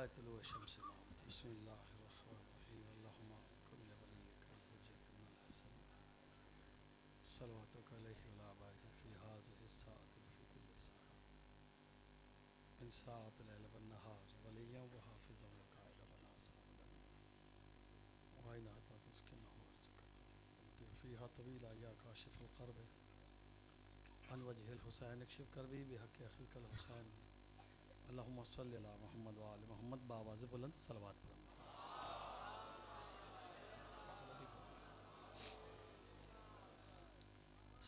तुलू शम्स बिस्मिल्लाहिर्रहमानिर्रहीम अल्लाहुम्मा कुल्ल वलिय्यिका हुज्जतुल हसन सल्लल्लाहु अलैहि व आलिहि फी हाज़िहि साअति फी कुल्ली साअ इन साअतिल लैल वन नहार वलिय्यन व हाफ़िज़न व काइदन व नासिरन व अयना तस्किनहु वर्ज़ुक़हु फ़ीहा तवीला या काशिफ़ुल क़र्ब अन वजहिल हुसैन इक्शिफ़ करबी बिहक़्क़ि अख़ीकल हुसैन अल्लाहुम्मा सल्लि अला मुहम्मद व आलि मुहम्मद बावाज़ बुलंद सलवात पढ़ना।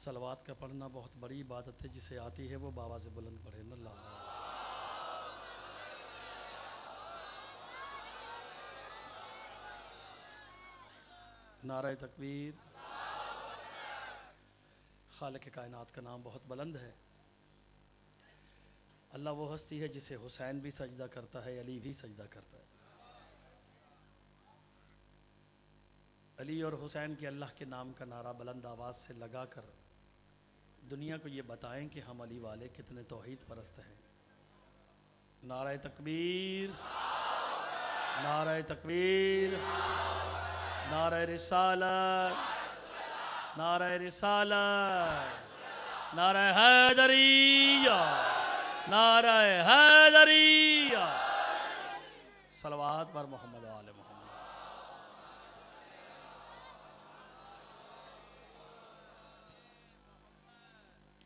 सलवात का पढ़ना बहुत बड़ी इबादत है, जिसे आती है वो बावाज़ बुलंद पढ़े न। नारे तकबीर। खालिक कायनात का नाम बहुत बुलंद है। अल्लाह वो हस्ती है जिसे हुसैन भी सजदा करता है, अली भी सजदा करता है। अली और हुसैन के अल्लाह के नाम का नारा बुलंद आवाज़ से लगा कर दुनिया को ये बताएं कि हम अली वाले कितने तौहीद परस्त हैं। नारे तकबीर, नारे तकबीर, नारे रिसालत, नारे रिसालत, नारे हैदरिया, नारे हैदरिया। सलवात पर मोहम्मद आले मोहम्मद।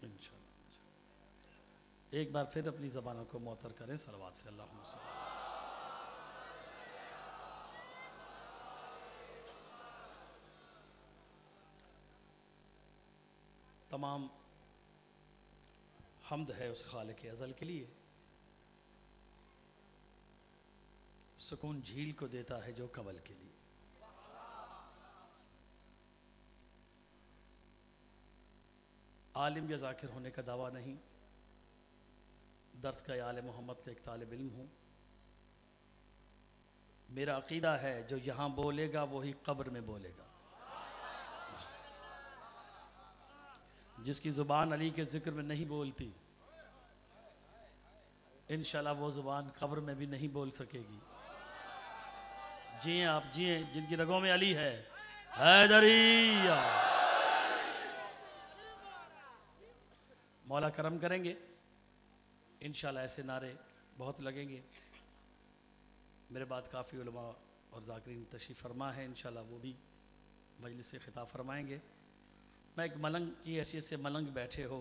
इंशाअल्लाह एक बार फिर अपनी ज़बानों को मुअत्तर करें सलवात से। अल्लाहुम्मा सल्लि। तमाम हम्द है उस खालिक अज़ल के लिए, सुकून झील को देता है जो कमल के लिए। आलिम या ज़ाकिर होने का दावा नहीं, दर्स का आले मोहम्मद का एक तालिब इल्म हूँ। मेरा अक़ीदा है जो यहाँ बोलेगा वही कब्र में बोलेगा। जिसकी ज़ुबान अली के ज़िक्र में नहीं बोलती, इंशाल्लाह वो ज़ुबान कब्र में भी नहीं बोल सकेगी। जिए आप जिए, जिनकी रगों में अली है। हैदरिया। मौला करम करेंगे इंशाल्लाह, ऐसे नारे बहुत लगेंगे। मेरे बाद काफ़ी उलमा और ज़ाकिरीन तशरीफ़ फरमा है, इंशाल्लाह वो भी मजलिस से खिताब फरमाएंगे। मैं एक मलंग की हैसियत से, मलंग बैठे हो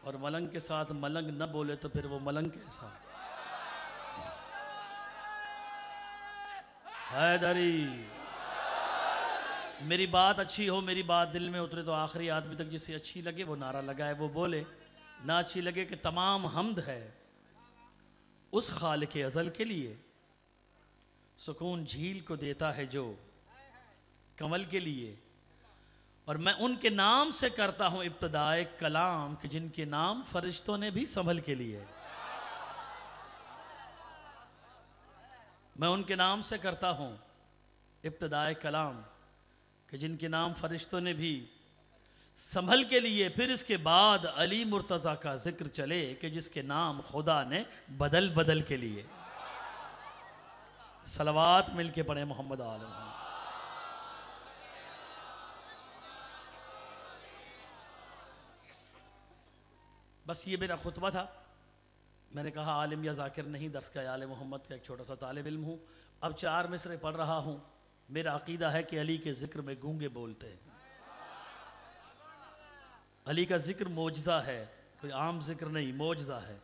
और मलंग के साथ मलंग न बोले तो फिर वो मलंग कैसा। हैदरी। मेरी बात अच्छी हो, मेरी बात दिल में उतरे तो आखिरी आदमी तक जिसे अच्छी लगे वो नारा लगाए, वो बोले। ना अच्छी लगे कि तमाम हम्द है उस खालिक अज़ल के लिए, सुकून झील को देता है जो कमल के लिए। और मैं उनके नाम से करता हूं इब्तिदाए कलाम कि जिनके नाम फरिश्तों ने भी संभल के लिए। मैं उनके नाम से करता हूं इब्तिदाए कलाम कि जिनके नाम फरिश्तों ने भी संभल के लिए। फिर इसके बाद अली मुर्तज़ा का जिक्र चले कि जिसके नाम खुदा ने बदल बदल के लिए। सलवात मिल के पढ़े मोहम्मद आलम। बस ये मेरा खुतबा था। मैंने कहा आलिम या ज़ाकिर नहीं, दर्स का आले मोहम्मद का एक छोटा सा तालिब इल्म हूँ। अब 4 मिसरे पढ़ रहा हूँ। मेरा अक़ीदा है कि अली के ज़िक्र में गूंगे बोलते हैं। अली का ज़िक्र मोजज़ा है, कोई आम ज़िक्र नहीं, मोजज़ा है।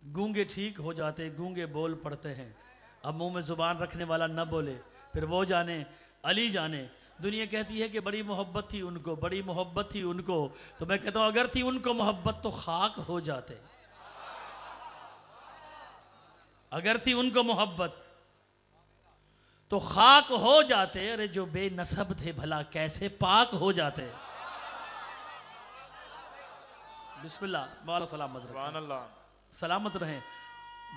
गूंगे ठीक हो जाते, गूंगे बोल पड़ते हैं। अब मुँह में ज़ुबान रखने वाला न बोले, फिर वो जाने, अली जाने। दुनिया कहती है कि बड़ी मोहब्बत थी उनको, बड़ी मोहब्बत थी उनको। तो मैं कहता हूँ अगर थी उनको मोहब्बत तो खाक हो जाते। अगर थी उनको मोहब्बत तो खाक हो जाते। अरे जो बेनसब थे भला कैसे पाक हो जाते। बिस्मिल्लाह। मौला सलामत रहे, सलामत रहें।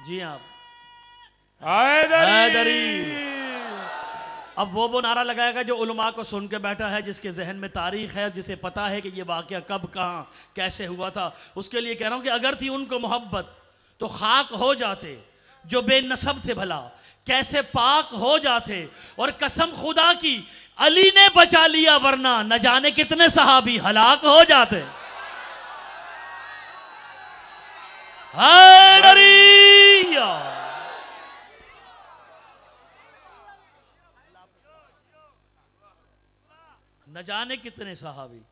जी आप हैदरी। अब वो नारा लगाएगा जो उलमा को सुन के बैठा है, जिसके जहन में तारीख है, जिसे पता है कि ये वाक़या कब कहाँ कैसे हुआ था। उसके लिए कह रहा हूँ कि अगर थी उनको मोहब्बत तो खाक हो जाते। जो बेनसब थे भला कैसे पाक हो जाते, और कसम खुदा की अली ने बचा लिया वरना न जाने कितने सहाबी हलाक हो जाते। हैदरिया न जाने कितने सहाबी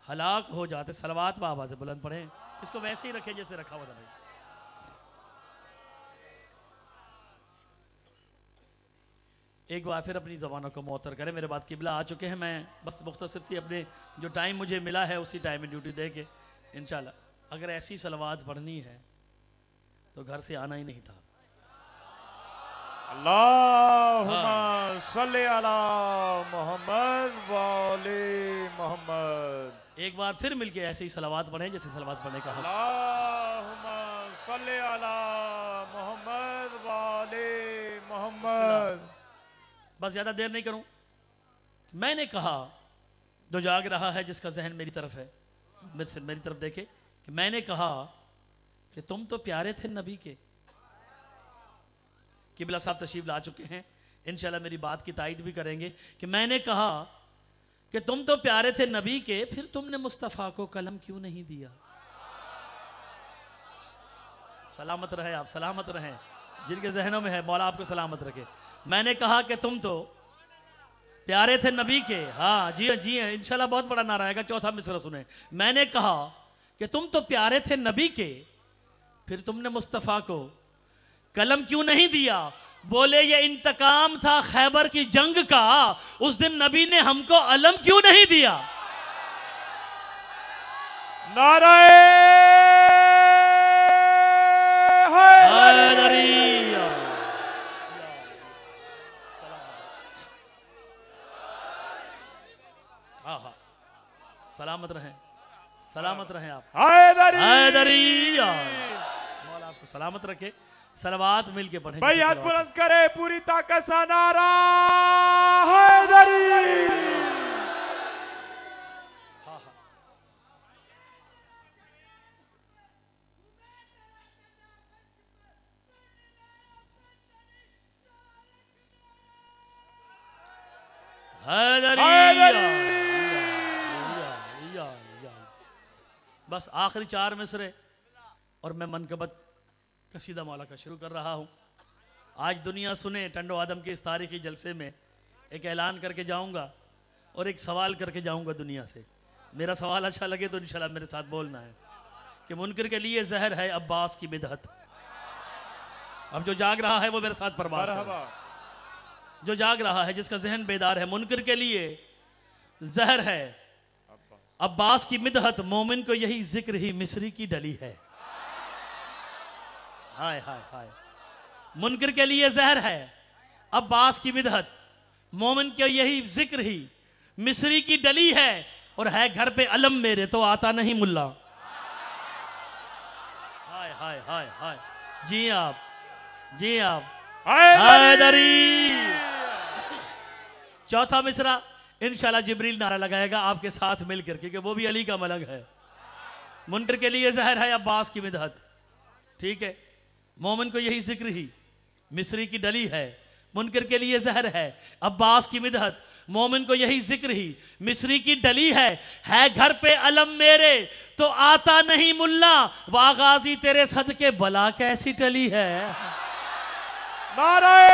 हलाक हो जाते। सलवात बाबा से बुलंद पढ़े, इसको वैसे ही रखे जैसे रखा हुआ था भाई। एक बार फिर अपनी ज़बानों को मुअत्तर करें। मेरे बाद किबला आ चुके हैं, मैं बस मुख्तसर सी अपने जो टाइम मुझे मिला है उसी टाइम में ड्यूटी दे के इंशाल्लाह अगर ऐसी सलवात पढ़नी है तो घर से आना ही नहीं था। अल्लाहुम्मा सल्ली अला मोहम्मद व आले मोहम्मद। एक बार फिर मिलके ऐसी सलवात पढ़ें जैसे सलवात पढ़ने का हक। अल्लाहुम्मा सल्ली अला मोहम्मद व आले मोहम्मद। बस ज़्यादा देर नहीं करूं। मैंने कहा जो जाग रहा है जिसका जहन मेरी तरफ है मेरी तरफ देखे कि मैंने कहा कि तुम तो प्यारे थे नबी के। किबला साहब तशरीफ ला चुके हैं, इंशाल्लाह मेरी बात की तायद भी करेंगे कि मैंने कहा कि तुम तो प्यारे थे नबी के, फिर तुमने मुस्तफ़ा को कलम क्यों नहीं दिया। सलामत रहे आप, सलामत रहें। जिनके जहनों में है मौला आपको सलामत रखे। मैंने कहा कि तुम तो प्यारे थे नबी के, हाँ जी हाँ जी हाँ, इंशाल्लाह बहुत बड़ा नारा आएगा। चौथा मिसरा सुने। मैंने कहा कि तुम तो प्यारे थे नबी के, फिर तुमने मुस्तफ़ा को कलम क्यों नहीं दिया। बोले ये इंतकाम था खैबर की जंग का, उस दिन नबी ने हमको अलम क्यों नहीं दिया। नाराए हैदरिया। हाँ हाँ, सलामत रहें, सलामत रहें आप। हैदरिया मौला आपको सलामत रखे। सलवात मिल के पढ़ें भाई, हाथ बुलंद करे पूरी ताकत से नारा हैदरी। हाँ हाँ, बस आखिरी 4 मिसरे और मैं मनकबत कसीदा मौला का शुरू कर रहा हूँ। आज दुनिया सुने टंडो आदम के इस तारीखी जलसे में एक ऐलान करके जाऊँगा और एक सवाल करके जाऊँगा दुनिया से। मेरा सवाल अच्छा लगे तो इंशाल्लाह मेरे साथ बोलना है कि मुनकर के लिए जहर है अब्बास की बिदअत। अब जो जाग रहा है वो मेरे साथ परवाज़ करे। जो जाग रहा है जिसका जहन बेदार है, मुनकर के लिए जहर है अब्बास की मिदहत, मोमिन को यही जिक्र ही मिस्री की डली है। हाय हाय हाय। मुनकर के लिए जहर है अब्बास की मिदहत, मोमिन को यही जिक्र ही मिस्री की डली है, और है घर पे अलम मेरे तो आता नहीं मुल्ला। हाय हाय हाय हाय। जी आप, जी आप। हैदरी। चौथा मिसरा इंशाल्लाह जिब्रील नारा लगाएगा आपके साथ मिलकर, क्योंकि वो भी अली का मलंग है। मुनकर के लिए जहर है अब्बास की मिदहत, ठीक है, मोमिन को यही जिक्र ही मिस्री की डली है। मुनकर के लिए जहर है अब्बास की मिदहत, मोमिन को यही जिक्र ही मिस्री की डली है घर पे अलम मेरे तो आता नहीं मुल्ला, वागाजी तेरे सदके बला कैसी टली है। नाराए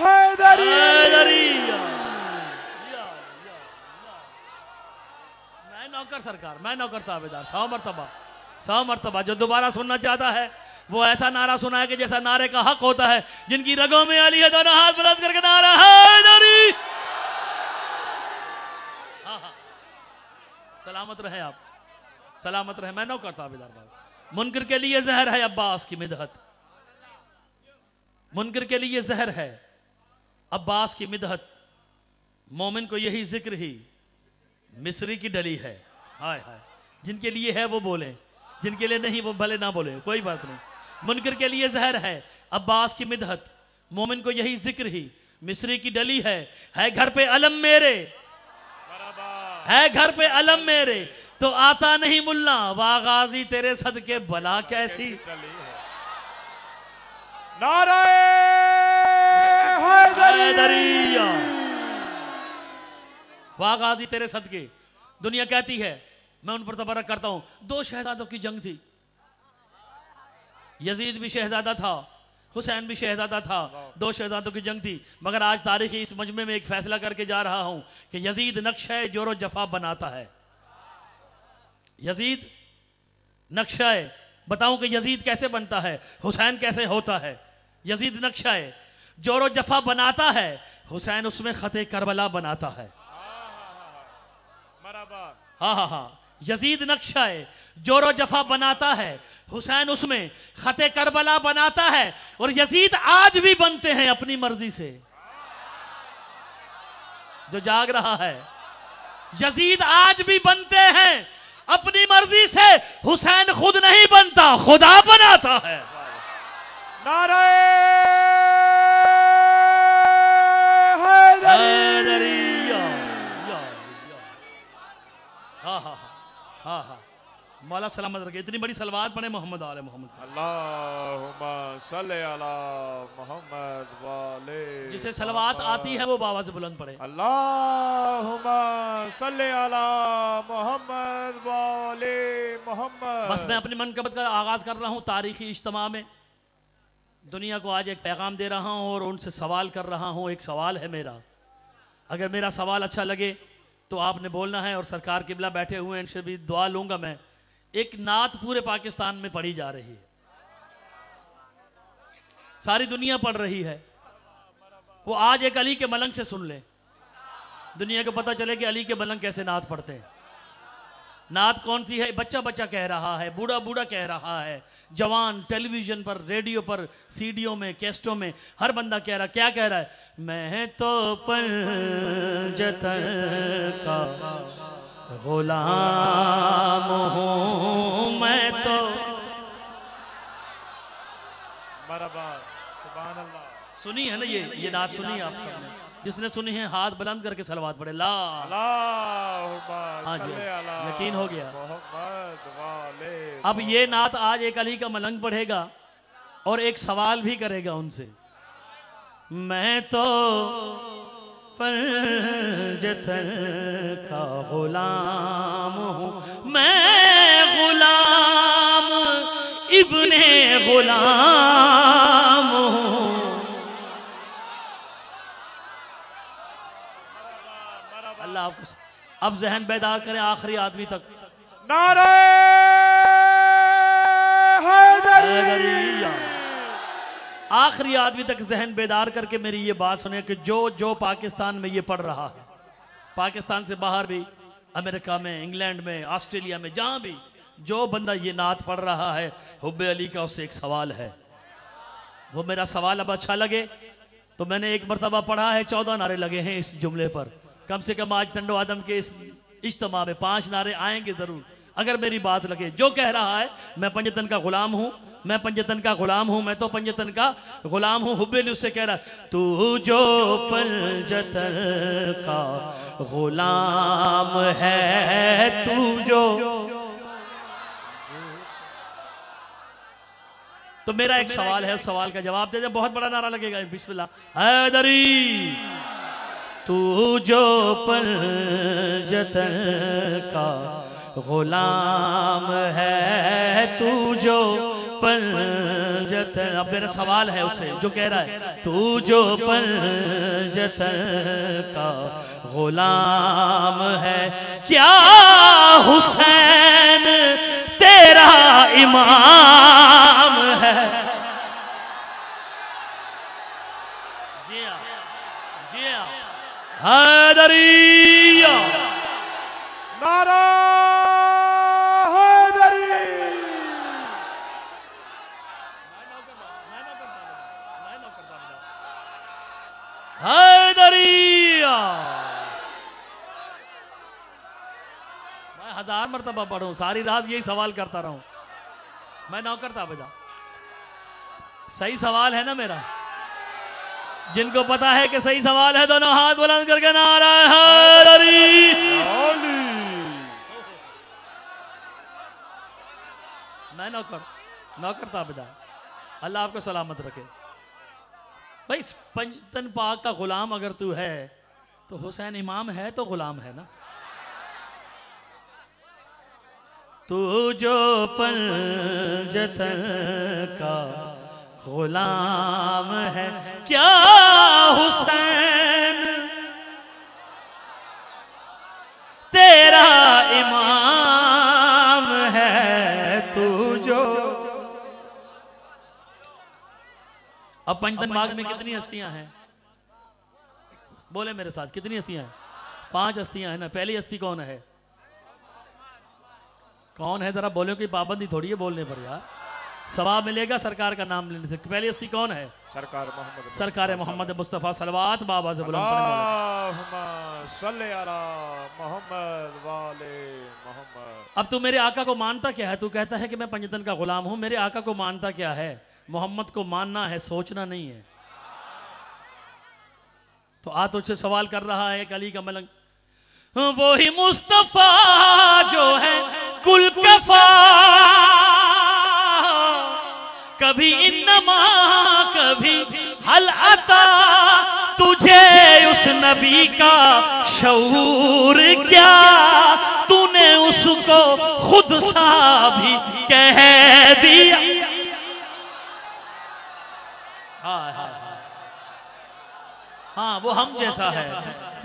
हैदरी। मैं नौकर सरकार, मैं नौकर ताबेदार। 100 मरतबा जो दोबारा सुनना चाहता है वो ऐसा नारा सुनाए कि जैसा नारे का हक होता है। जिनकी रगों में अली है दोनों हाथ बुलंद करके नारा हैदरी। हाँ हाँ, सलामत रहे आप, सलामत रहे। मैं नौकर ताबेदार बाबा। मुनकर के लिए जहर है अब्बास की मिदहत, मुनकर के लिए जहर है अब्बास की मिदहत, मोमिन को यही जिक्र ही मिस्री की डली है। हाय हाय। जिनके लिए है वो बोले, जिनके लिए नहीं वो भले ना बोले, कोई बात नहीं। मुनकर के लिए जहर है अब्बास की मिदहत, मोमिन को यही जिक्र ही मिस्री की डली है घर पे अलम मेरे, है घर पे अलम मेरे, तो आता नहीं मुल्ला, वाह गाजी तेरे सदके भला कैसी। नारे हैदरी। वाह गाजी तेरे सदके। दुनिया कहती है, मैं उन पर तबरक करता हूं, 2 शहजादों की जंग थी। यजीद भी शहजादा था, हुसैन भी शहजादा था, 2 शहजादों की जंग थी। मगर आज तारीखी इस मजमे में एक फैसला करके जा रहा हूं कि यजीद नक्शा जोरो जफा बनाता है। यजीद नक्शा है, बताऊं कि यजीद कैसे बनता है, हुसैन कैसे होता है। यजीद नक्शा है, जोरो जफा बनाता है, हुसैन उसमें खते करबला बनाता है। हाँ हाँ हाँ, यजीद नक्शा है, जोरो जफा बनाता है, हुसैन उसमें खते करबला बनाता है। और यजीद आज भी बनते हैं अपनी मर्जी से। जो जाग रहा है, यजीद आज भी बनते हैं अपनी मर्जी से। हुसैन खुद नहीं बनता, खुदा बनाता है। नारे हैदरी। हाँ हाँ हाँ हाँ, मौला सलामत रखे। इतनी बड़ी सलवात पढ़े मोहम्मद आले मोहम्मद। अल्लाहुम्मा सल्ले अला मोहम्मद वाले। जिसे सलवात आती है वो बाबा से बुलंद पढ़े। अल्लाहुम्मा सल्ले अला मोहम्मद वाले मोहम्मद। बस मैं अपनी मनकबत का आगाज कर रहा हूँ तारीखी इज्तिमा में। दुनिया को आज एक पैगाम दे रहा हूँ और उनसे सवाल कर रहा हूँ। एक सवाल है मेरा, अगर मेरा सवाल अच्छा लगे तो आपने बोलना है। और सरकार किबला बैठे हुए हैं, इनसे भी दुआ लूंगा मैं। एक नात पूरे पाकिस्तान में पढ़ी जा रही है, सारी दुनिया पढ़ रही है। वो आज एक अली के मलंग से सुन ले, दुनिया को पता चले कि अली के मलंग कैसे नात पढ़ते हैं। नात कौन सी है? बच्चा बच्चा कह रहा है, बूढ़ा बूढ़ा कह रहा है, जवान टेलीविजन पर, रेडियो पर, सीडियो में, कैस्टों में, हर बंदा कह रहा। क्या कह रहा है? मैं तो पंजतन का गुलाम हूँ, मैं तो। सुभान अल्लाह। सुनी है ना ये नात सुनी है आप सबने? जिसने सुनी है हाथ बुलंद करके सलवात पढ़े। ला अल्लाहुम्मा जी, यकीन हो गया। मोहम्मद वाले। अब ये नात आज एक अली का मलंग पढ़ेगा और एक सवाल भी करेगा उनसे। मैं तो पंजतन का गुलाम हूँ, मैं गुलाम इब्ने गुलाम हूँ। अल्लाह आपको अब जहन बेदार करें आखिरी आदमी तक। नारे हैदरी। आखिरी आदमी तक जहन बेदार करके मेरी ये बात सुने कि जो पाकिस्तान में ये पढ़ रहा है, पाकिस्तान से बाहर भी, अमेरिका में, इंग्लैंड में, ऑस्ट्रेलिया में, जहां भी जो बंदा ये नात पढ़ रहा है, हुब्बे अली का उससे एक सवाल है। वो मेरा सवाल अब अच्छा लगे तो मैंने एक मरतबा पढ़ा है, 14 नारे लगे हैं इस जुमले पर। कम से कम आज टंडो आदम के इस इज्तिमा में 5 नारे आएंगे जरूर, अगर मेरी बात लगे। जो कह रहा है मैं पंजतन का गुलाम हूं, मैं पंजतन का गुलाम हूं, मैं तो पंजतन का गुलाम हूं। हुब्बे अली उससे कह रहा है, तू जो पंजतन का गुलाम है, तू जो। तो मेरा एक सवाल है, उस सवाल का जवाब दे दे। बहुत बड़ा नारा लगेगा, बिस्मिल्लाह। हैदरी। तू जो पंजतन का गुलाम है, तू जो पंजतन। अब मेरा सवाल है उससे जो कह रहा है, तू जो पंजतन का गुलाम है, क्या हुसैन तेरा इमाम है? जी हाँ, जी हाँ। हैदरी। नारा हैदरी। हैदरी। मैं 1000 मरतबा पढ़ूं, सारी रात यही सवाल करता रहूं, मैं नौकर था बेटा। सही सवाल है ना मेरा? जिनको पता है कि सही सवाल है, दोनों हाथ बुलंद करके नारा हैदरी। नौकर, नौकर ताबेदार। अल्लाह आपको सलामत रखे। भाई पंजतन पाक का गुलाम अगर तू है तो हुसैन इमाम है तो गुलाम है ना। तू जो पंजतन का गुलाम है क्या हुसैन तेरा इमाम है तू जो। अब पंजतन बाग में कितनी हस्तियां हैं? बोले मेरे साथ, कितनी हस्तियां हैं? 5 हस्तियां हैं ना। पहली हस्ती कौन है? कौन है? जरा बोलो कि पाबंदी थोड़ी है बोलने पर यार, सवाब मिलेगा सरकार का नाम लेने से। पहली हस्ती कौन है? सरकार मोहम्मद मुस्तफ़ा सलवात बाबा से बुलंद पड़े मोहम्मद। अब तू मेरे आका को मानता क्या है? तू कहता है कि मैं पंजतन का गुलाम हूं। मेरे आका को मानता क्या है? मोहम्मद को मानना है, सोचना नहीं है। तो आ तुझसे सवाल कर रहा है एक अली का मलंग, वो ही मुस्तफा जो है कुल कफा, कभी इन्नमा कभी हल अता, तुझे उस नबी का शऊर क्या, तूने उसको खुद सा भी कह दिया। हाँ वो हम जैसा है,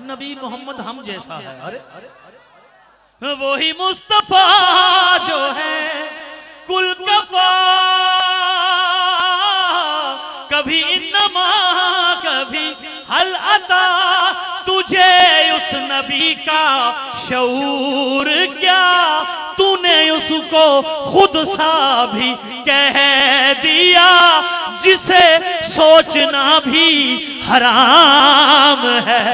नबी मोहम्मद हम जैसा है। अरे वो ही मुस्तफा जो है कुल कफा, कभी इन्नमा कभी हल अता, तुझे उस नबी का शऊर क्या, तूने उसको खुद सा भी कह दिया, जिसे सोचना भी हराम है।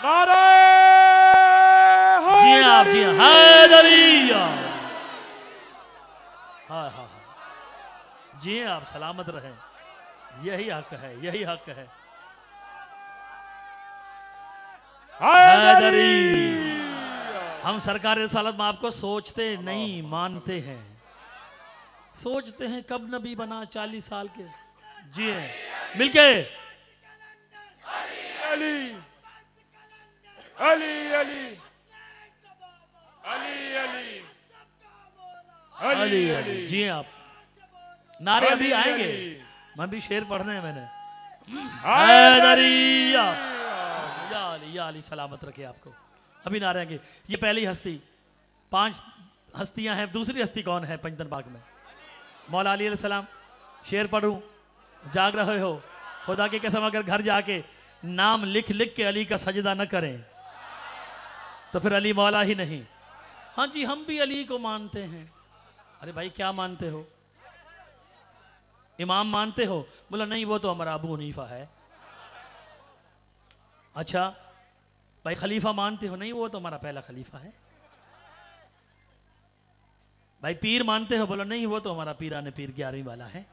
नारे जी आप जी हैदरिया। हाँ हाँ हाँ जी आप सलामत रहें। यही हक है, यही हक है। हैदरी। हम सरकार रिसालत में आपको सोचते नहीं मानते हैं। सोचते हैं कब नबी बना, 40 साल के। जी मिलके अली अली अली अली अली अली अली। जी आप नारे अभी आएंगे, मैं भी शेर पढ़ने हैं मैंने। हैदरिया या अली सलामत रखे आपको। अभी नारे आएंगे। ये पहली हस्ती, 5 हस्तियां हैं। दूसरी हस्ती कौन है पंजतन बाग में? मौला अली अलैहिस्सलाम। शेर पढ़ूं? जाग रहे हो? खुदा की कसम अगर घर जाके नाम लिख लिख के अली का सजदा न करें तो फिर अली मौला ही नहीं। हाँ जी हम भी अली को मानते हैं। अरे भाई क्या मानते हो? इमाम मानते हो? बोला नहीं वो तो हमारा अबू हनीफा है। अच्छा भाई खलीफा मानते हो? नहीं वो तो हमारा पहला खलीफा है। भाई पीर मानते हो? बोला नहीं वो तो हमारा पीराने पीर 11वीं वाला है।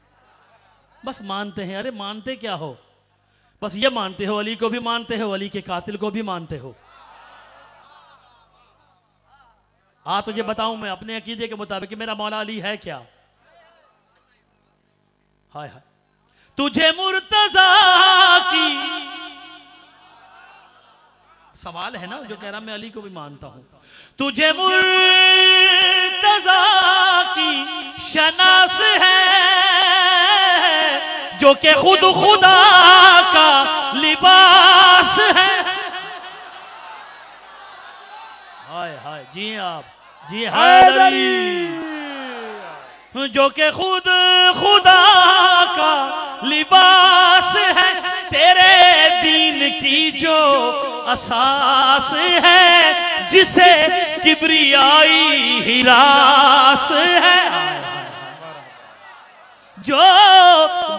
बस मानते हैं। अरे मानते क्या हो? बस ये मानते हो अली को भी मानते हो, अली के कातिल को भी मानते हो। तुझे बताऊं मैं अपने अकीदे के मुताबिक कि मेरा मौला अली है क्या? हाय हाय। तुझे मुर्तजा की सवाल है ना जो कह रहा मैं अली को भी मानता हूं। तुझे मुर्तजा की शनास है जो कि खुद खुदा का लिबास है। हाय हाय जी आप जी हैदरी। जो कि खुद खुदा का लिबास है, तेरे दीन की जो असास है, जिसे किब्रियाई हिरास है, जो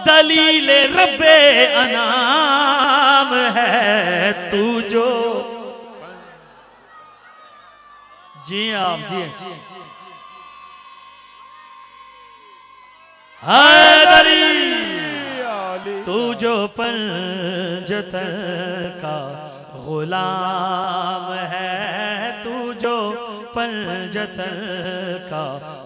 दलील रब्बे अनाम है, तू जो। जी आप जी हैदरी। तू जो पंजतन का गुलाम है, तू जो पंजतन का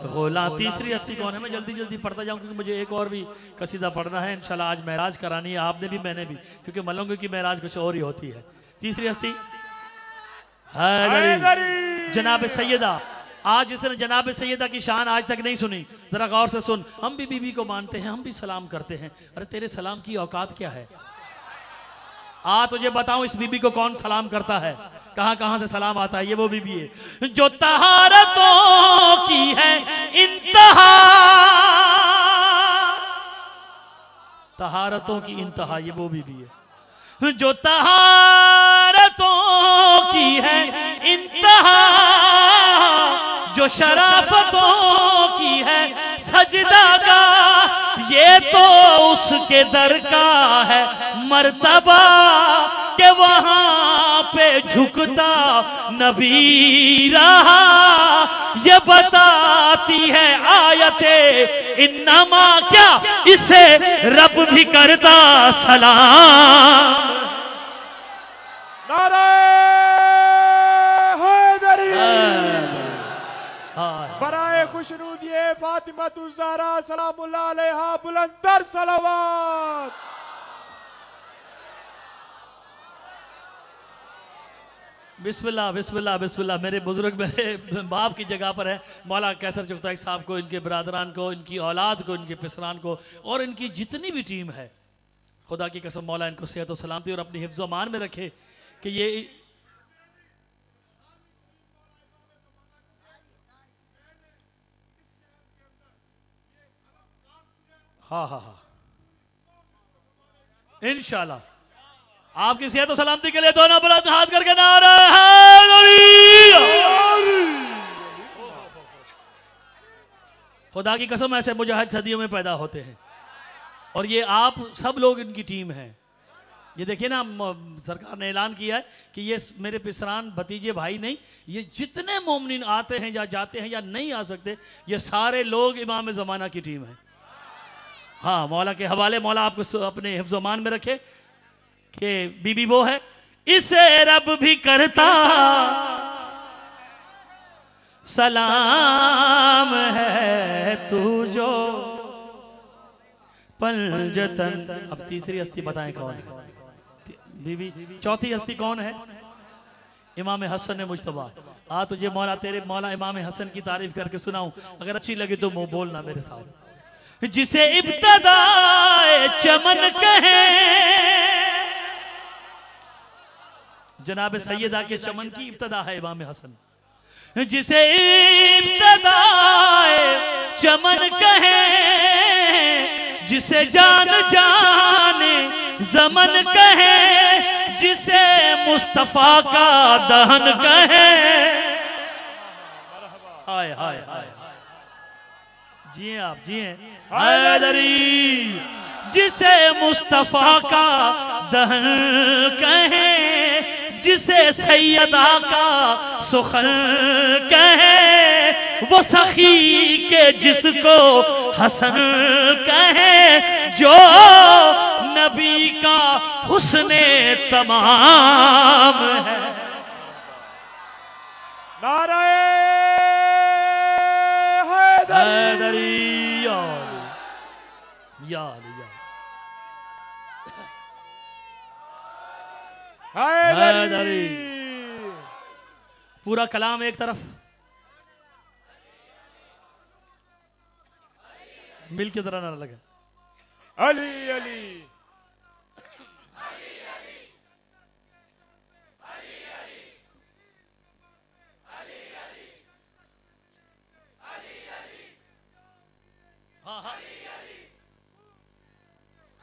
गुलाम। तीसरी हस्ती कौन है? मैं जल्दी जल्दी पढ़ता जाऊं क्योंकि मुझे एक और भी कसीदा पढ़ना है इंशाल्लाह। आज महराज करानी है, आपने भी मैंने भी, क्योंकि मलंगों की महराज कुछ और ही होती है। तीसरी हस्ती हैदरी, जनाब सैयदा। आज जिसने जनाब सैयदा की शान आज तक नहीं सुनी, जरा गौर से सुन। हम भी बीबी को मानते हैं, हम भी सलाम करते हैं। अरे तेरे सलाम की औकात क्या है? आ तुझे बताऊं इस बीबी को कौन सलाम करता है, कहां कहां से सलाम आता है। ये वो बीबी है जो तहारतों की है इंतहा, तहारतों की इंतहा। ये वो बीबी है जो तहारतों की है इंतहा, जो शराफतों की है सजदागा। ये तो उसके दर का है मर्तबा के वहां पे झुकता नबी रहा। ये बताती है आयते इन्नमा, क्या इसे रब भी करता सलाम। नारे हैदरी, बराए खुशनूदिये फातिमा ज़हरा सलामुल्लाह अलैहा, बुलंदर सलावत। बिस्मिल्लाह बिस्मिल्लाह बिस्मिल्लाह। मेरे बुजुर्ग मेरे बाप की जगह पर है, मौला कैसर चुगताई साहब को, इनके बरादरान को, इनकी औलाद को, इनके पिसरान को और इनकी जितनी भी टीम है, खुदा की कसम मौला इनको सेहत और सलामती और अपनी हिफ्ज़ मान में रखे कि ये हाँ हाँ हाँ इंशाल्लाह आपकी सेहत और सलामती के लिए दोनों बुलंद हाथ करके नारा हैदरी। खुदा की कसम ऐसे मुजाहिद सदियों में पैदा होते हैं और ये आप सब लोग इनकी टीम है। ये देखिए ना, सरकार ने ऐलान किया है कि ये मेरे पिसरान भतीजे भाई नहीं, ये जितने मोमिन आते हैं या जाते हैं या नहीं आ सकते, ये सारे लोग इमाम ज़माना की टीम है। हाँ, मौला के हवाले, मौला आपको अपने हिफ्ज़ मान में रखे कि बीबी वो है, इसे रब भी करता सलाम है तू जो पंजतन। अब तीसरी हस्ती बताएं कौन है बीबी। चौथी हस्ती कौन है? इमाम हसन ने मुज्तबा। आ तुझे मौला तेरे मौला इमाम हसन की तारीफ करके सुनाऊं, अगर अच्छी लगी तो मुंह बोलना मेरे साथ। जिसे इब्तदाए चमन कहे, जनाब सैयदा के चमन की इब्तदा है इमाम हसन। जिसे इब्तदाए चमन कहे, जिसे जान जाने ज़मन कहे, जिसे मुस्तफा का दहन कहे। हाय हाय हाय, जिए आप जिए हैदरी। जिसे मुस्तफा का दहन कहे, जिसे सैयदा का सुखन कहे, वो सखी के जिसको हसन कहे, जो नबी का हुस्ने तमाम है। नारे हैदरी, या अली, हैदरी। पूरा कलाम एक तरफ, मिल के तरह ना लगे। अली अली हाँ हाँ,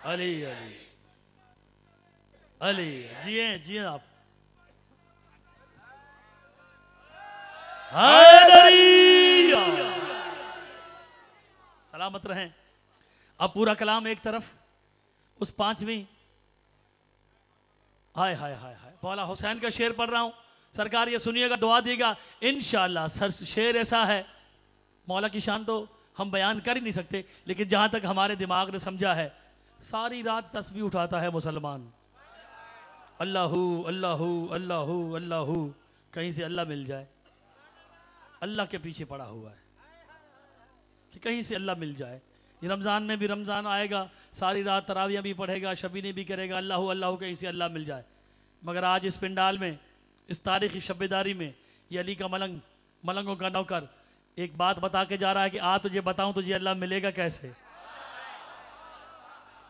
अली अली अली, जिए जिए आप। हैदरी, सलामत रहें। अब पूरा कलाम एक तरफ, उस पांचवी, हाय हाय हाय हाय, मौला हुसैन का शेर पढ़ रहा हूं। सरकार ये सुनिएगा, दुआ दीजिएगा इंशाअल्लाह। शेर ऐसा है, मौला की शान तो हम बयान कर ही नहीं सकते, लेकिन जहां तक हमारे दिमाग ने समझा है, सारी रात तस्बीह उठाता है मुसलमान। अल्लाहू अल्लाहू अल्लाहू अल्लाहू, कहीं से अल्लाह मिल जाए। अल्लाह के पीछे पड़ा हुआ है कि कहीं से अल्लाह मिल जाए। ये रमज़ान में भी रमज़ान आएगा, सारी रात तरावियाँ भी पढ़ेगा, शबीने भी करेगा, अल्लाह अल्लाह कहीं से अल्लाह मिल जाए। मगर आज इस पिंडाल में, इस तारीख़ी शब्बेदारी में, ये अली का मलंग, मलंगों का नौकर एक बात बता के जा रहा है कि आ तुझे बताऊं तुझे अल्लाह मिलेगा कैसे,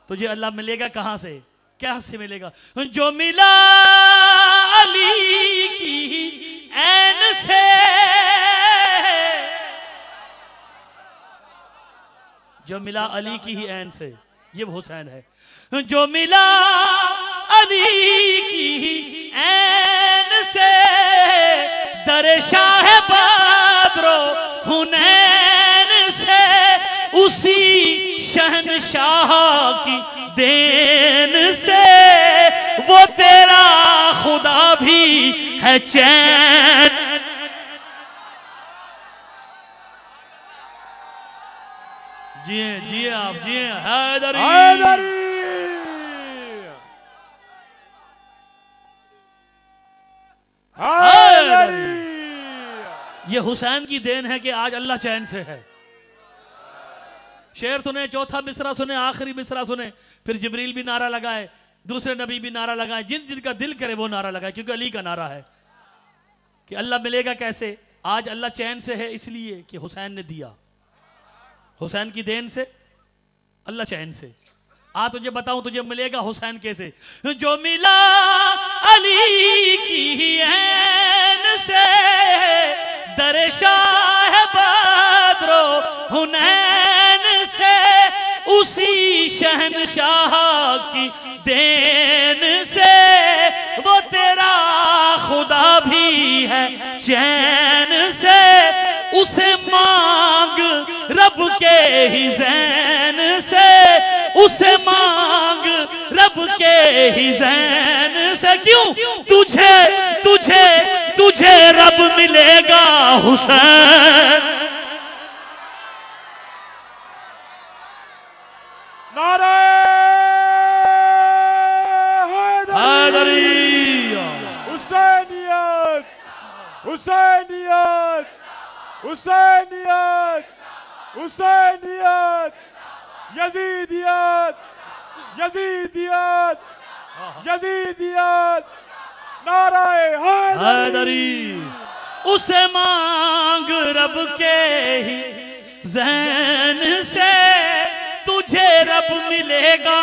तुझे अल्लाह मिलेगा कहां से, क्या से मिलेगा? जो मिला अली की ऐन से, जो मिला अली की ही ऐन से, ये हुसैन है। जो मिला अली की ही ऐन से, दर शाह बद्रो हुनैन से, उसी शहनशाह की देन से, वो तेरा खुदा भी है चैन। जिए आप जिए हैदरी, हैदरी। हैदरी। ये हुसैन की देन है कि आज अल्लाह चैन से है। शेर सुने, चौथा मिसरा सुने, आखिरी मिसरा सुने, फिर जिब्रील भी नारा लगाए, दूसरे नबी भी नारा लगाए, जिन जिनका दिल करे वो नारा लगाए, क्योंकि अली का नारा है कि अल्लाह मिलेगा कैसे। आज अल्लाह चैन से है इसलिए कि हुसैन ने दिया, हुसैन की देन से, अल्लाह चैन से। आ तुझे बताऊं तुझे मिलेगा हुसैन कैसे? जो मिला अली की ऐन से, दर शाह बद्रो हुनैन से, उसी शहनशाह की देन से, वो तेरा खुदा भी है चैन से, उसे मांग रब के ही ज़ैन से, उसे मांग रब के ही ज़ैन से। क्यों? तुझे तुझे तुझे रब मिलेगा हुसैन। नारे हैदरी। हुसैनियत, हुसैनियत, हुसैनियत, हुसैनियत, यजीदियत, यजीदियत, यजीदियत, नारे हैदरी। उसे मांग रब के ही ज़ैन से, तुझे रब मिलेगा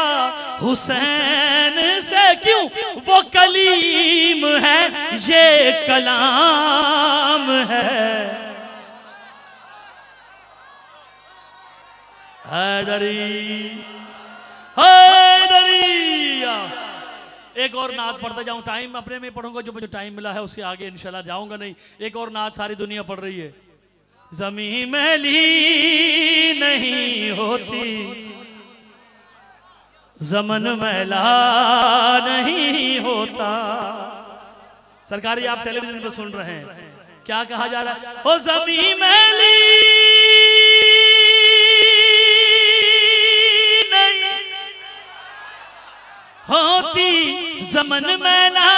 हुसैन से। क्यों? वो कलीम है, ये कलाम है। हैदरी, हैदरी। एक और नात पढ़ता जाऊं, टाइम अपने में पढ़ूंगा, जो मुझे टाइम मिला है उसके आगे इंशाल्लाह जाऊंगा नहीं। एक और नात सारी दुनिया पढ़ रही है। ज़मीं मैली नहीं होती, ज़मन मैला नहीं होता। सरकारी आप टेलीविजन पर सुन रहे हैं, क्या कहा जा रहा है? ओ ज़मीं मैली नहीं होती, ज़मन मैला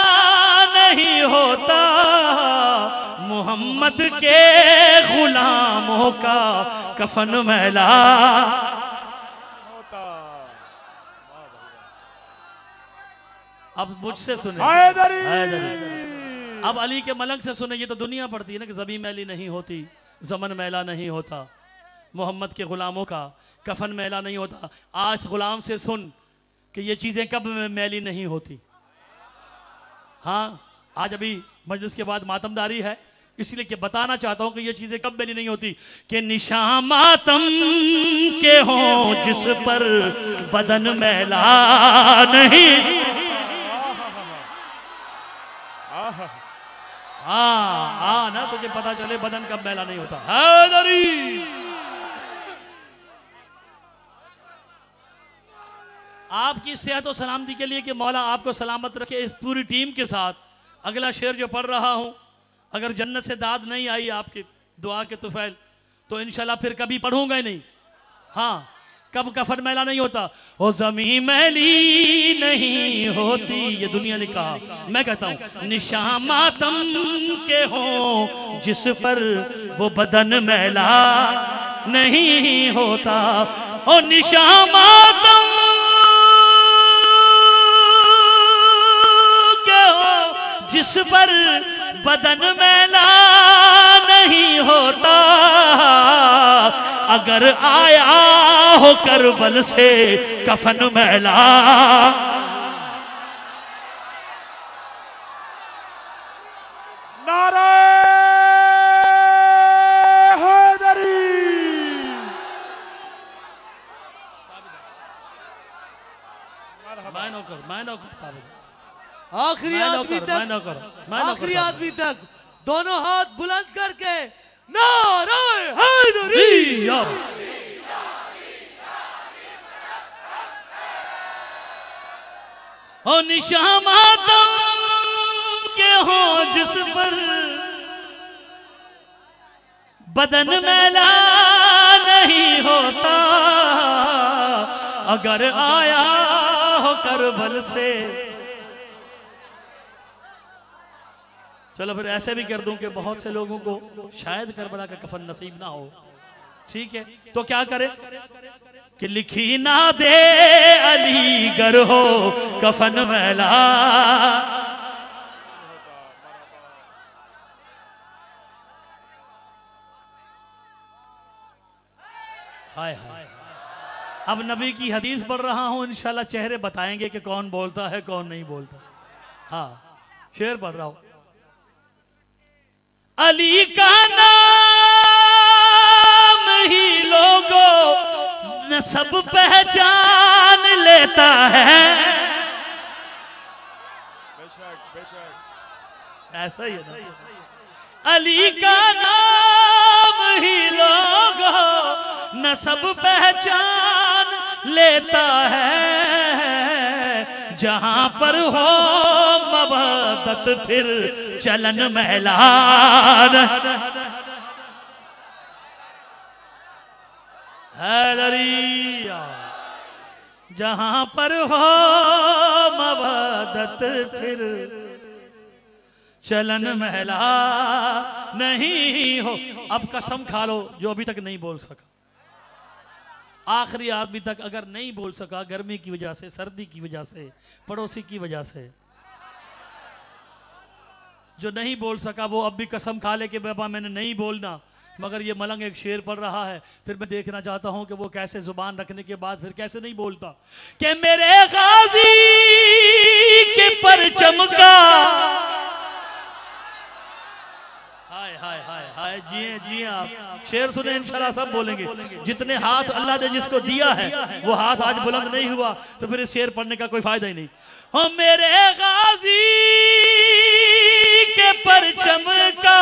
नहीं होता, मोहम्मद के गुलामों का कफन मैला होता। अब मुझसे सुने, हैदरी। हैदरी। अब अली के मलंग से सुने। ये तो दुनिया पढ़ती है ना कि ज़मीं मैली नहीं होती, ज़मन मैला नहीं होता, मोहम्मद के गुलामों का कफन मैला नहीं होता। आज गुलाम से सुन कि ये चीज़ें कब मैली नहीं होती। हाँ, आज अभी मजलिस के बाद मातमदारी है, इसलिए कि बताना चाहता हूं कि ये चीजें कब मैली नहीं होती कि निशान मातम के हों जिस पर बदन मैला नहीं। हाँ ना, तुझे पता चले बदन कब मैला नहीं होता। हैदरी। आपकी सेहत और सलामती के लिए कि मौला आपको सलामत रखे, इस पूरी टीम के साथ अगला शेर जो पढ़ रहा हूं, अगर जन्नत से दाद नहीं आई आपके दुआ के तुफैल, तो इंशाल्लाह फिर कभी पढ़ूंगा ही नहीं। हाँ, कब कफन मैला नहीं होता? ओ ज़मीं मैली नहीं होती, ये दुनिया ने कहा। मैं कहता हूं निशान मातम के हो जिस पर वो बदन मैला नहीं होता। ओ निशान मातम के हो जिस पर बदन मैला नहीं होता। अगर आया हो करबल से कफन मैला, नारे हैदरी। मैं नौकर आखिरी आदमी तक, आखिरी आदमी तक दोनों हाथ बुलंद करके नारे हैदरी। ओ निशान मातम के हो जिस पर बदन मैला नहीं होता। अगर आया हो करबल से, चलो फिर ऐसे भी कर दूं कि बहुत से लोगों को शायद करबला का कफन नसीब ना हो। ठीक है, तो क्या करे कि लिखी ना दे अलीगढ़ हो कफन मैला। हाय हाय, अब नबी की हदीस पढ़ रहा हूं, इंशाल्लाह चेहरे बताएंगे कि कौन बोलता है कौन नहीं बोलता। हाँ, शेर पढ़ रहा हूं। अली का नाम ही लोगों न सब पहचान लेता है। ऐसा ही है। अली का नाम ही लोगों न सब पहचान लेता है। जहां पर हो मवद्दत फिर चलन महलान। हैदरिया जहां पर हो मवद्दत फिर चलन महला नहीं हो। अब कसम खा लो जो अभी तक नहीं बोल सका, आखिरी आदमी तक अगर नहीं बोल सका, गर्मी की वजह से, सर्दी की वजह से, पड़ोसी की वजह से, जो नहीं बोल सका वो अब भी कसम खा ले कि बाबा मैंने नहीं बोलना। मगर ये मलंग एक शेर पढ़ रहा है, फिर मैं देखना चाहता हूं कि वो कैसे जुबान रखने के बाद फिर कैसे नहीं बोलता कि मेरे गाजी के परचम का। हाय हाय हाय हाय, जी आप शेर सुने, इंशाल्लाह सब बोलेंगे। जितने हाथ अल्लाह ने जिसको दिया है वो हाथ आज बुलंद नहीं हुआ तो फिर इस शेर पढ़ने का कोई फायदा ही नहीं। हो मेरे गाजी के परचम का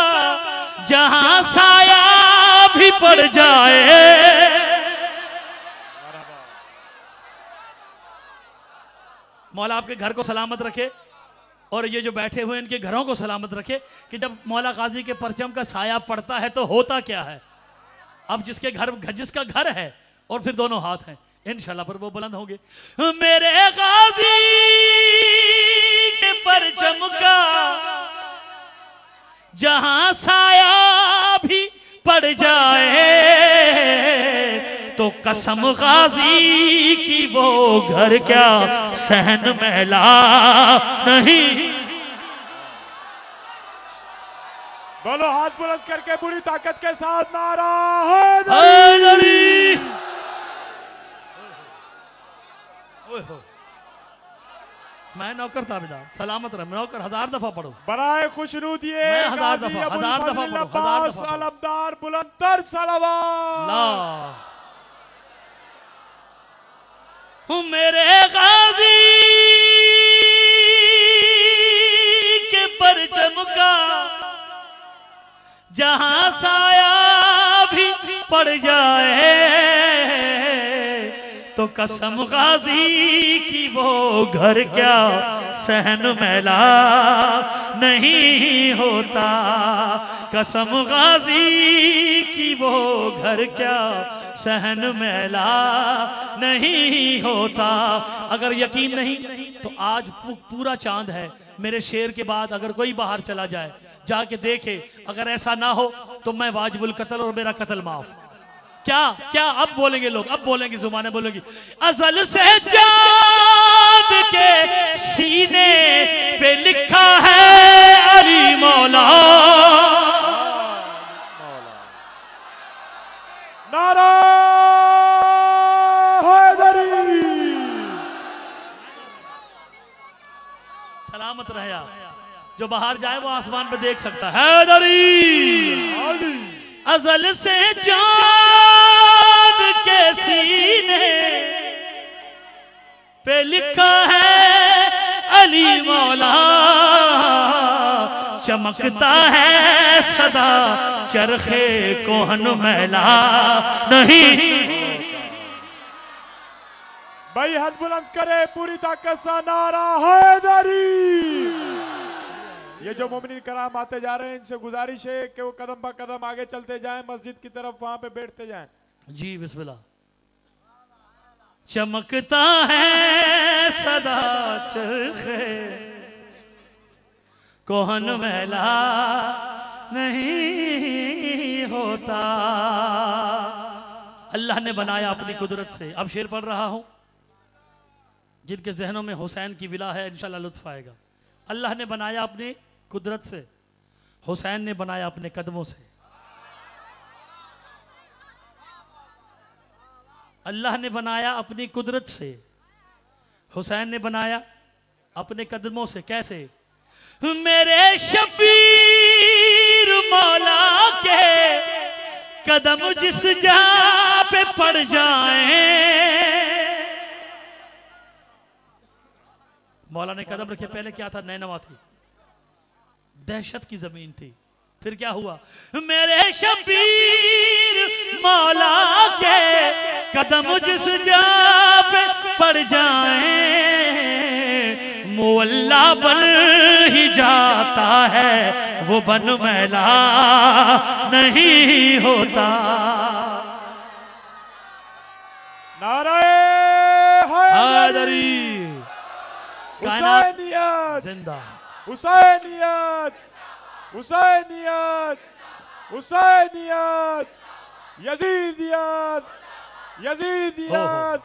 जहां साया भी पड़ जाए। मौला आपके घर को सलामत रखे और ये जो बैठे हुए इनके घरों को सलामत रखे कि जब मौला गाजी के परचम का साया पड़ता है तो होता क्या है। अब जिसके घर, जिसका घर है और फिर दोनों हाथ हैं, इंशाल्लाह पर वो बुलंद होंगे। मेरे गाजी के परचम का जहां साया भी पड़ जाए तो कसम गाजी की वो घर क्या सहन महला नहीं। बोलो हाथ बुलंद करके पूरी ताकत के साथ नारा हैदरी। हैदरी। मैं नौकर ताबेदार, सलामत रहे। नौकर 1000 दफा पढ़ो, बराए खुशनूद ये मैं 1000 दफा, 1000 दफा पढ़ो, 1000 दफा अलमदार बुलंदर सलावत। मेरे गाजी के परचम का जहां साया भी पड़ जाए तो कसम गाजी की वो घर क्या सहन मैला नहीं होता, कसम गाजी की वो घर क्या सहन मैला नहीं होता। अगर यकीन नहीं तो आज पूरा चांद है, मेरे शेर के बाद अगर कोई बाहर चला जाए जाके देखे, अगर ऐसा ना हो तो मैं वाजिबुल कत्ल और मेरा कत्ल माफ। क्या क्या अब बोलेंगे लोग, अब बोलेंगे जुबानें बोलेंगी, अज़ल से चांद के सीने पे लिखा है अली मौला। नारा हैदरी। सलामत रहे आप, जो बाहर जाए वो आसमान पे देख सकता है। हैदरी अज़ल से चांद के सीने पे लिखा है अली मौला, चमकता है सदा चरखे कोहन मैला नहीं। भाई हाथ बुलंद करे पूरी ताकत से नारा हैदरी। ये जो मोमिनीन कराम आते जा रहे हैं इनसे गुजारिश है कि वो कदम ब कदम आगे चलते जाएं, मस्जिद की तरफ वहां पे बैठते जाएं। जी बिस्मिल्लाह। चमकता है सदा चरखे कोहन मैला नहीं होता। अल्लाह ने बनाया अपनी कुदरत से। अब शेर पढ़ रहा हूं, जिनके जहनों में हुसैन की विला है इंशाल्लाह लुत्फ आएगा। अल्लाह ने बनाया अपनी कुदरत से, हुसैन ने बनाया अपने कदमों से। अल्लाह ने बनाया अपनी कुदरत से, हुसैन ने बनाया अपने कदमों से। कैसे? मेरे शबीर मौला के कदम जिस जहां पे पड़ जाएं, मौला ने कदम रखे। पहले क्या था? नैनवा थी, दहशत की जमीन थी। फिर क्या हुआ? मेरे शबीर मौला के कदम जिस जगह पे पड़ जाएं, मुअल्ला बन ही जाता है वो बन मैला नहीं होता। नारे हैदरी। हुसैनियत जिंदा, हुसैनियत हुसैनियत हुसैनियत, यजीदियत यजीदियत,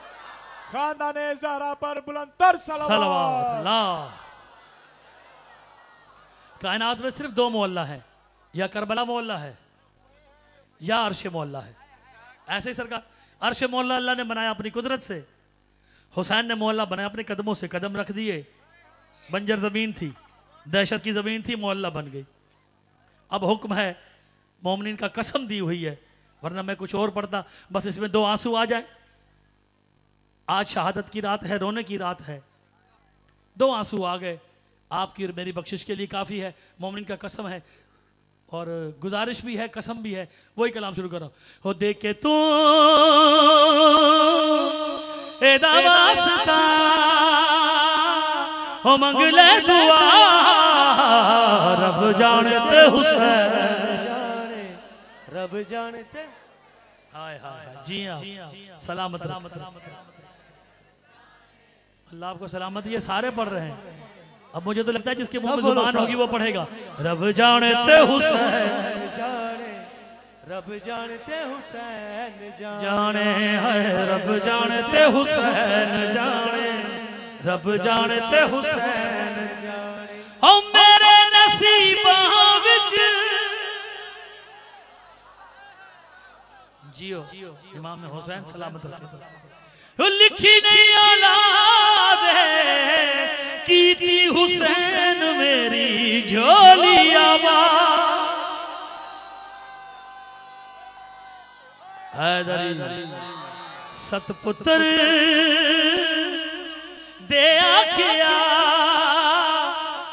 खानदाने ज़हरा पर बुलंदतर सलावत। अल्लाह। कायनात में सिर्फ दो मोहल्ला है, या करबला मोहल्ला है या अर्श मोहल्ला है। ऐसे ही सरकार, अर्श मोहल्ला अल्लाह ने बनाया अपनी कुदरत से, हुसैन ने मोहल्ला बनाया अपने कदमों से। कदम रख दिए, बंजर जमीन थी, दहशत की जमीन थी, मोहल्ला बन गई। अब हुक्म है, मोमिनीन का कसम दी हुई है, वरना मैं कुछ और पढ़ता, बस इसमें दो आंसू आ जाए। आज शहादत की रात है, रोने की रात है, दो आंसू आ गए, आपकी और मेरी बख्शिश के लिए काफ़ी है। मोमिन का कसम है और गुजारिश भी है, कसम भी है। वही कलाम शुरू करो। हो देखे तू एदा वास्ता, हो मंगले दुआ, रब जानते हुसैन, रब जानते। हाय हाय, जी हाँ, सलामत अल्लाह आपको सलामत। ये सारे पढ़ रहे हैं। अब मुझे तो लगता है जिसके मुंह में जुबान होगी वो पढ़ेगा। रब जानते हुसैन जाने, रब जानते हुसैन जाने, है रब जानते हुसैन जाने, रब जानते हुसैन जाने। हो मेरे नसीबां विच जियो इमाम हुसैन सलामत रखे। लिखी नहीं औलाद है कीती हुसैन मेरी झोली आवाज़। हैदरी सतपुत्र दे आखिया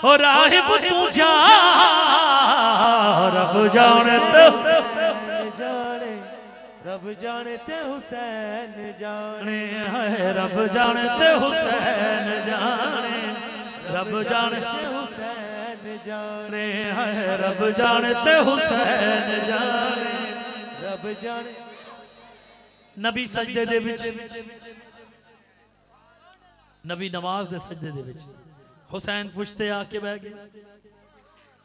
हो राहिब तू जा, रब जानते जाने, रब जाने ते हुसैन जाने है रब जाने ते हुसैन जाने रब जाने ते हुसैन जाने है रब जाने ते हुसैन जाने रब जाने नबी सजदे दे विच नबी नमाज दे सजदे दे विच हुसैन पुछते आके बह गए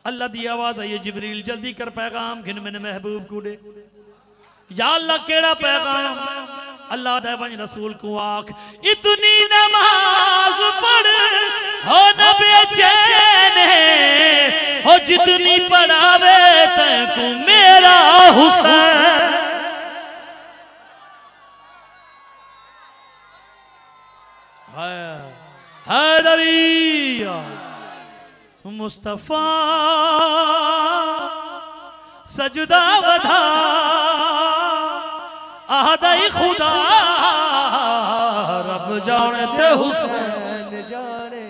अल्लाह दी आवाज आई जिब्रील जल्दी कर पैगाम घिन मैंने महबूब को दे या अल्लाह केड़ा पैगाम अल्लाह दे बन रसूल को आख इतनी नमाज पढ़ हो न बेचैन हो जितनी पढ़ावे तैको मेरा हुसैन हैदरिया मुस्तफा सजदा वधा आहदई खुदा रब जानते हुसैन जाने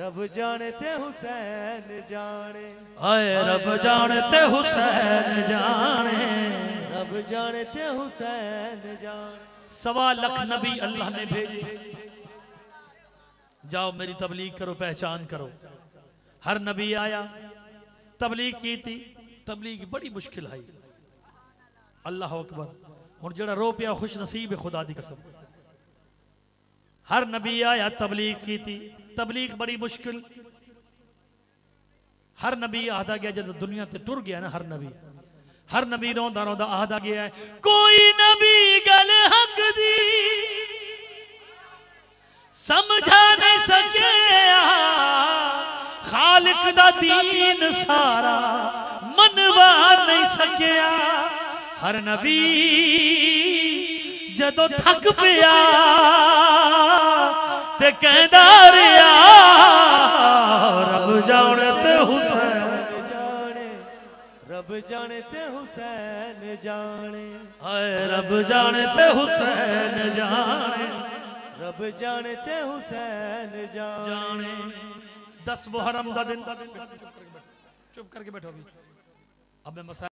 रब जानते हुसैन जाने आए रब जानते हुसैन जाने रब जानते हुसैन जाने 1.25 लाख नबी अल्लाह ने भेजे जाओ मेरी तबलीग करो पहचान करो हर नबी आया तबलीग की थी तबलीग बड़ी मुश्किल है अल्लाह अकबर हुण जेड़ा रो पिया खुश नसीब है खुदा दी कसम हर नबी आया तबलीग की थी तबलीग बड़ी मुश्किल हर नबी आदा गया जब दुनिया ते टुर गया ना हर नबी रोंदा रोंदा आदा गया है कोई नबी गल हक दी समझा नहीं सके खालिक दा दीन सारा मनवा नहीं सकिया हर नबी जदों थक पिया ते कहंदा रिया रब जानते हुसैन जाने रब जानते हुसैन जाने हाय रब जानते हुसैन जाने रब जानते हुसैन जाने 10 मुहर्रम दा दिन चुप करके बैठो अभी अब मैं मसा